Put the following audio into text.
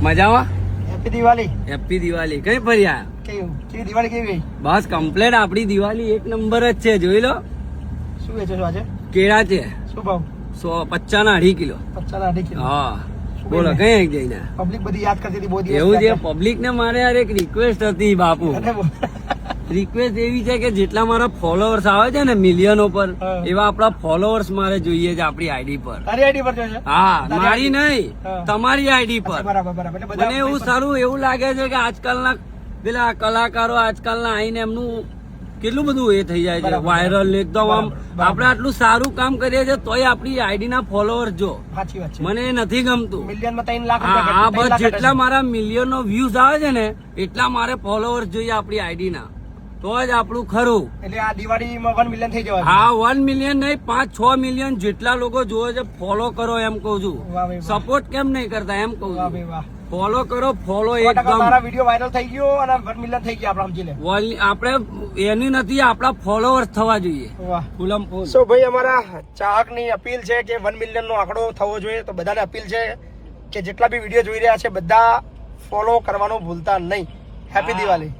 મજામાં? Happy Diwali. Happy Diwali. કઈ ફર્યા? કેવી દિવાળી કેવી ગઈ? બસ કમ્પ્લેટ. આપડી દિવાળી એક નંબર જ છે, જોઈ લો. શું વેચો છો આજે? કેળા છે શું ભાવ? 150 ના 2.5 કિલો. 50 ના 2.5 કિલો. હા બોલો, કઈ જઈને પબ્લિક બધી યાદ કરતી હતી બહુ દિવસ. એવું છે. પબ્લિક ને મારે યાર એક રિક્વેસ્ટ હતી બાપુ. રિક્વેસ્ટ એવી છે કે જેટલા મારા ફોલોઅર્સ આવે છે ને મિલિયનો પર, એવા આપણા ફોલોઅર્સ મારે જોઈએ છે આપણી આઈડી પર. તારી આઈડી પર જોઈએ છે? હા, મારી નહીં, તમારી આઈડી પર. બરાબર બરાબર. એટલે મને એવું સારું એવું લાગે છે કે આજકાલના પેલા કલાકારો આજકાલના આઈને એમનું કેટલું બધું એ થઈ જાય છે, વાયરલ એકદમ. આમ આપણે આટલું સારું કામ કરીએ છીએ તોય આપણી આઈડી ના ફોલોઅર્સ જો. સાચી વાત છે. મને એ નથી ગમતું. મિલિયન માં 3 લાખ હા બસ, જેટલા મારા મિલિયન નો વ્યૂઝ આવે છે ને એટલા મારે ફોલોઅર્સ જોઈએ આપણી આઈડી ના, તો જ આપણું ખરું. એટલે આ દિવાળીમાં 1 મિલિયન થઈ જવા. હા, 1 મિલિયન નહીં, 5-6 મિલિયન જેટલા લોકો જોવે છે ફોલો કરો એમ કઉ છું. સપોર્ટ કેમ નહીં કરતા એમ કઉ છું. ફોલો કરો, ફોલો એકદમ. મારા વિડિયો વાયરલ થઈ ગયો અને 1 મિલિયન થઈ ગયા આપણે સમજી લે. આપણે એની નથી, આપણા ફોલોઅર્સ થવા જોઈએ. ફૂલમ ફૂલ. સો ભાઈ, અમારા ચાહકની અપીલ છે કે 1 મિલિયન નો આંકડો થવો જોઈએ. તો બધાને અપીલ છે કે જેટલા બી વિડીયો જોઈ રહ્યા છે બધા ફોલો કરવાનું ભૂલતા નહીં. હેપી દિવાળી.